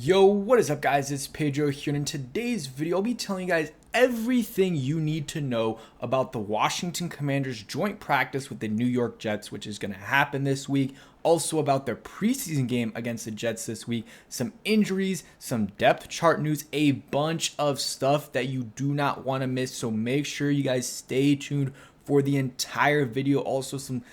Yo, what is up guys? It's Pedro here, and in today's video I'll be telling you guys everything you need to know about the Washington Commanders joint practice with the New York Jets, which is going to happen this week. Also about their preseason game against the Jets this week, some injuries, some depth chart news, a bunch of stuff that you do not want to miss. So make sure you guys stay tuned for the entire video. Also some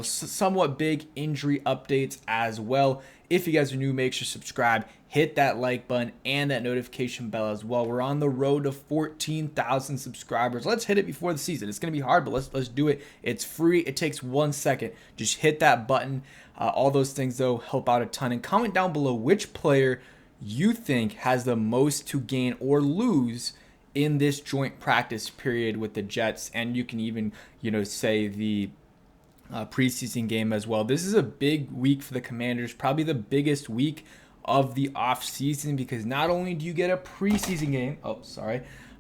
somewhat big injury updates as well. If you guys are new, make sure to subscribe, hit that like button and that notification bell as well. We're on the road to 14,000 subscribers. Let's hit it before the season. It's going to be hard, but let's do it. It's free. It takes 1 second. Just hit that button. All those things, though, help out a ton. And comment down below which player you think has the most to gain or lose in this joint practice period with the Jets. And you can even, say the preseason game as well. This is a big week for the Commanders, probably the biggest week of the off season, because not only do you get a preseason game,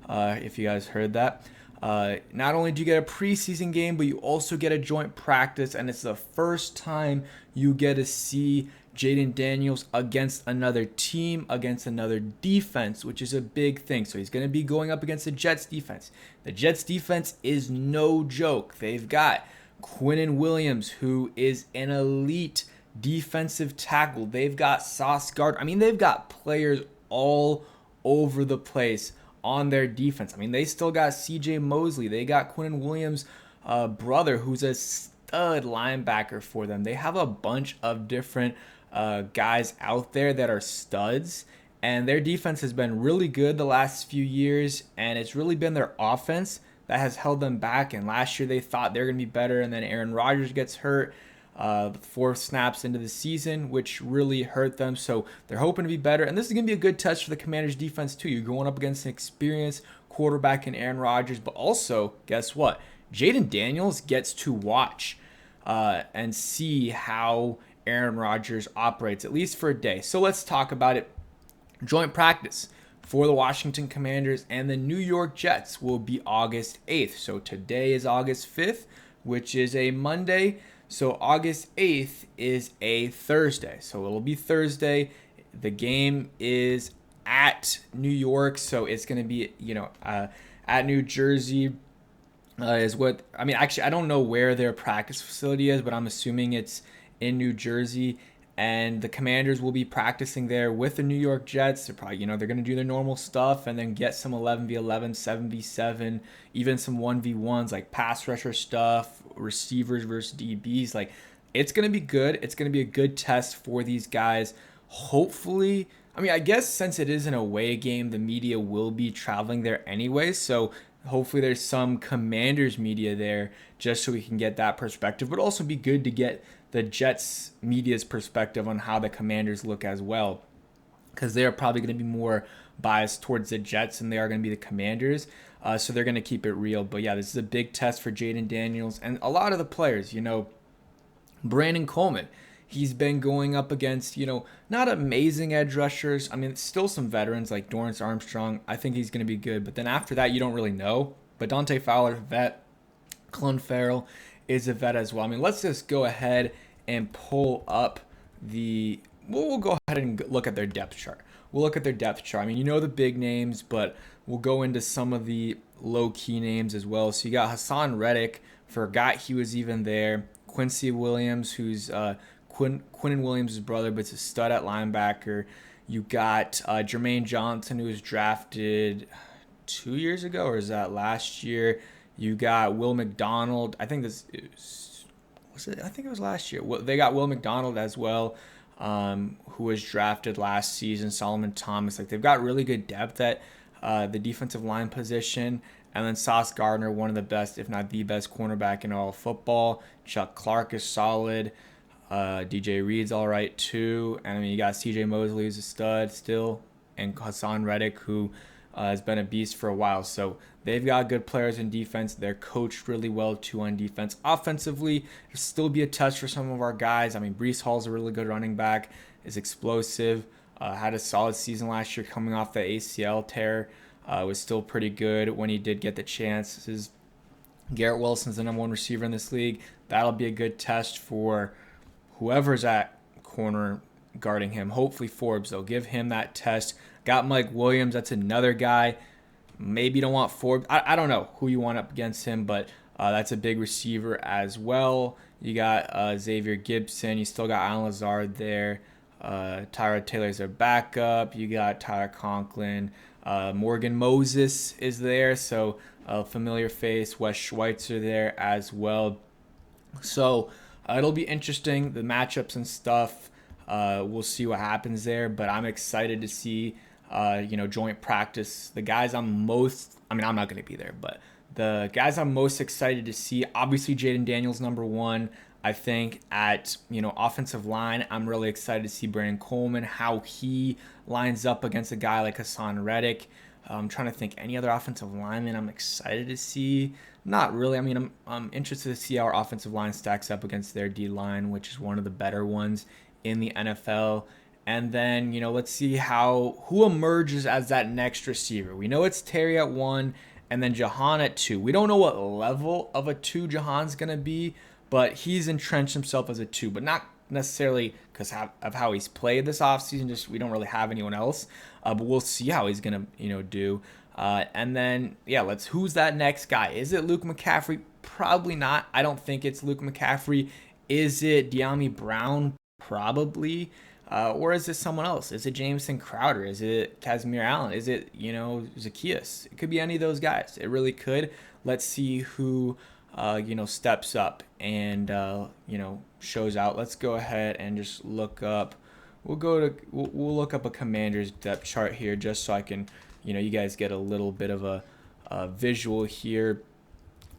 if you guys heard that, not only do you get a preseason game, but you also get a joint practice, and it's the first time you get to see Jayden Daniels against another team, against another defense, which is a big thing. So he's going to be going up against the Jets defense. The Jets defense is no joke. They've got Quinnen Williams, who is an elite defensive tackle. They've got Sauce Gardner. I mean, they've got players all over the place on their defense. I mean, they still got CJ Mosley. They got Quinnen Williams' brother, who's a stud linebacker for them. They have a bunch of different guys out there that are studs, and their defense has been really good the last few years, and it's really been their offense that has held them back. And last year they thought they were going to be better, and then Aaron Rodgers gets hurt 4 snaps into the season, which really hurt them. So they're hoping to be better, and this is going to be a good test for the Commanders defense too. You're going up against an experienced quarterback in Aaron Rodgers, but also, guess what? Jayden Daniels gets to watch and see how Aaron Rodgers operates, at least for a day. So let's talk about it. Joint practice for the Washington Commanders and the New York Jets will be August 8th. So today is August 5th, which is a Monday. So August 8th is a Thursday. So it'll be Thursday. The game is at New York, so it's going to be, at New Jersey is what, I mean, actually, I don't know where their practice facility is, but I'm assuming it's in New Jersey. And the Commanders will be practicing there with the New York Jets. They're probably, they're going to do their normal stuff and then get some 11v11, 7v7, even some 1v1s like pass rusher stuff, receivers versus DBs. Like, it's going to be good. It's going to be a good test for these guys. Hopefully, I mean, I guess since it is an away game, the media will be traveling there anyway. So hopefully there's some Commanders media there just so we can get that perspective. But also be good to get the Jets media's perspective on how the Commanders look as well, because they're probably going to be more biased towards the Jets than they are going to be the Commanders. So they're going to keep it real. But yeah, this is a big test for Jayden Daniels and a lot of the players. Brandon Coleman, he's been going up against, not amazing edge rushers. I mean, still some veterans like Dorrance Armstrong. I think he's going to be good. But then after that, you don't really know. But Dante Fowler, vet. Clelin Ferrell is a vet as well. I mean, let's just go ahead and pull up we'll go ahead and look at their depth chart. We'll look at their depth chart. I mean, the big names, but we'll go into some of the low-key names as well. So you got Hassan Reddick. Forgot he was even there. Quincy Williams, who's Quinnen Williams' brother, but it's a stud at linebacker. You got Jermaine Johnson, who was drafted 2 years ago, or is that last year? You got Will McDonald. I think it was last year. They got Will McDonald as well, who was drafted last season. Solomon Thomas. Like, they've got really good depth at the defensive line position. And then Sauce Gardner, one of the best, if not the best, cornerback in all of football. Chuck Clark is solid. DJ Reed's all right too. And I mean, you got CJ Mosley, who's a stud still, and Hassan Reddick, who has been a beast for a while. So they've got good players in defense. They're coached really well too on defense. Offensively, it'll still be a test for some of our guys. I mean, Breece Hall's a really good running back, is explosive, had a solid season last year coming off the ACL tear. Was still pretty good when he did get the chances. Garrett Wilson's the number 1 receiver in this league. That'll be a good test for whoever's at corner guarding him. Hopefully Forbes, they'll give him that test. Got Mike Williams. That's another guy. Maybe you don't want Forbes. I don't know who you want up against him, but that's a big receiver as well. You got Xavier Gibson. You still got Alan Lazard there. Tyrod Taylor's their backup. You got Tyler Conklin. Morgan Moses is there, so a familiar face. Wes Schweitzer there as well. So it'll be interesting, the matchups and stuff. We'll see what happens there, but I'm excited to see, joint practice. The guys I'm not going to be there, but the guys I'm most excited to see, obviously Jayden Daniels number one. I think at offensive line, I'm really excited to see Brandon Coleman, how he lines up against a guy like Hassan Reddick. I'm trying to think any other offensive lineman I'm excited to see. Not really. I mean, I'm interested to see how our offensive line stacks up against their D line, which is one of the better ones in the NFL. And then, let's see who emerges as that next receiver. We know it's Terry at 1 and then Jahan at 2. We don't know what level of a 2 Jahan's going to be, but he's entrenched himself as a 2, but not necessarily because of how he's played this offseason. Just we don't really have anyone else, but we'll see how he's going to do. And then, who's that next guy? Is it Luke McCaffrey? Probably not. I don't think it's Luke McCaffrey. Is it De'Ami Brown? Probably. Or is it someone else? Is it Jameson Crowder? Is it Kazmir Allen? Is it, Zacchaeus? It could be any of those guys. It really could. Let's see who, steps up and, shows out. Let's go ahead and just look up. We'll look up a Commanders depth chart here just so I can, you guys get a little bit of a visual here.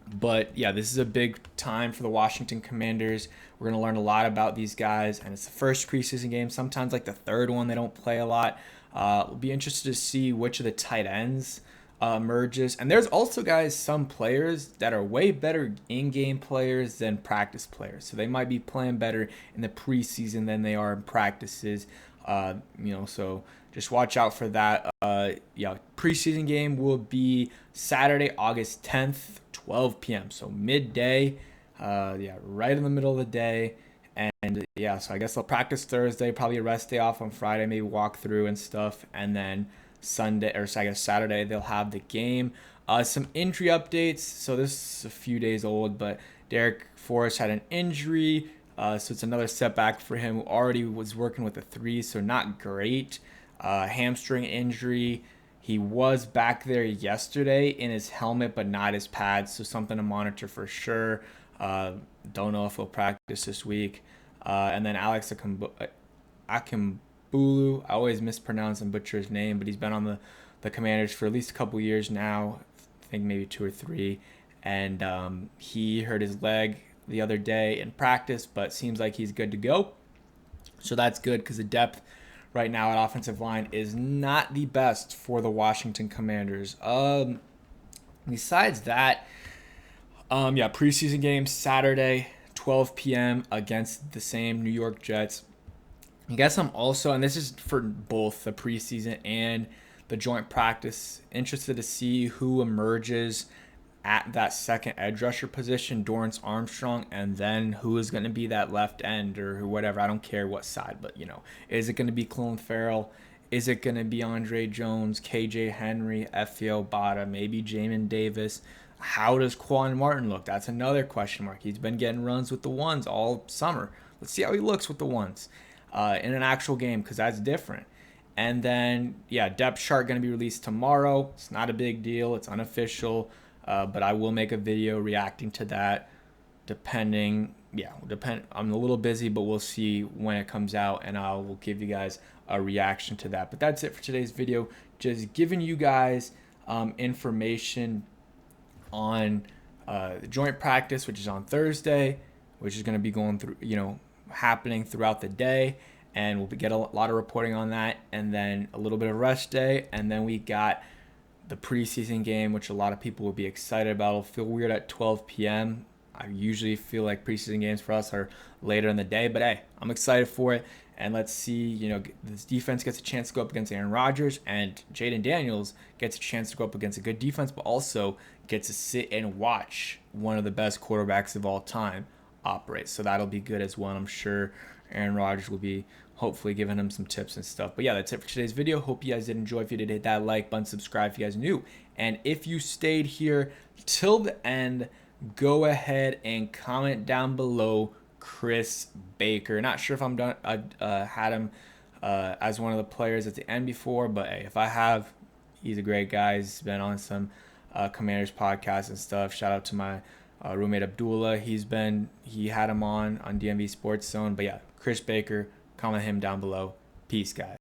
But yeah, this is a big time for the Washington Commanders. We're going to learn a lot about these guys, and it's the first preseason game. Sometimes like the third one, they don't play a lot. We'll be interested to see which of the tight ends emerges. And there's also, guys, some players that are way better in-game players than practice players. So they might be playing better in the preseason than they are in practices. So just watch out for that. Preseason game will be Saturday, August 10th, 12 p.m. So midday, right in the middle of the day. And so I guess they'll practice Thursday, probably a rest day off on Friday, maybe walk through and stuff. And then Saturday, they'll have the game. Some injury updates. So this is a few days old, but Derek Forrest had an injury. So it's another setback for him, who already was working with a 3, so not great. Hamstring injury. He was back there yesterday in his helmet, but not his pads, so something to monitor for sure. Don't know if he'll practice this week. And then Alex Akimbulu, I always mispronounce and butcher his name, but he's been on the Commanders for at least a couple years now, I think maybe 2 or 3. And he hurt his leg the other day in practice, but seems like he's good to go. So that's good because the depth right now at offensive line is not the best for the Washington Commanders. Besides that, preseason game Saturday, 12 p.m. against the same New York Jets. I guess I'm also, and this is for both the preseason and the joint practice, interested to see who emerges at that second edge rusher position, Dorrance Armstrong, and then who is going to be that left end or whatever. I don't care what side, but, is it going to be Clelin Ferrell? Is it going to be Andre Jones, KJ Henry, Efe Obada, maybe Jamin Davis? How does Quan Martin look? That's another question mark. He's been getting runs with the ones all summer. Let's see how he looks with the ones in an actual game, because that's different. And then, depth chart going to be released tomorrow. It's not a big deal. It's unofficial. But I will make a video reacting to that I'm a little busy, but we'll see when it comes out, and I will give you guys a reaction to that. But that's it for today's video. Just giving you guys information on the joint practice, which is on Thursday, which is going to be going through, happening throughout the day. And we'll get a lot of reporting on that, and then a little bit of rest day. And then we got the preseason game, which a lot of people will be excited about. It'll feel weird at 12 p.m. I usually feel like preseason games for us are later in the day, but hey, I'm excited for it. And let's see, this defense gets a chance to go up against Aaron Rodgers, and Jayden Daniels gets a chance to go up against a good defense, but also gets to sit and watch one of the best quarterbacks of all time operate. So that'll be good as well. I'm sure Aaron Rodgers will be hopefully giving him some tips and stuff. But yeah, that's it for today's video. Hope you guys did enjoy. If you did, hit that like button, subscribe if you guys are new. And if you stayed here till the end, go ahead and comment down below Chris Baker. Not sure if I'm done. I had him as one of the players at the end before, but hey, if I have, he's a great guy. He's been on some Commanders podcasts and stuff. Shout out to my roommate Abdullah. He had him on DMV Sports Zone. But yeah, Chris Baker, comment him down below. Peace, guys.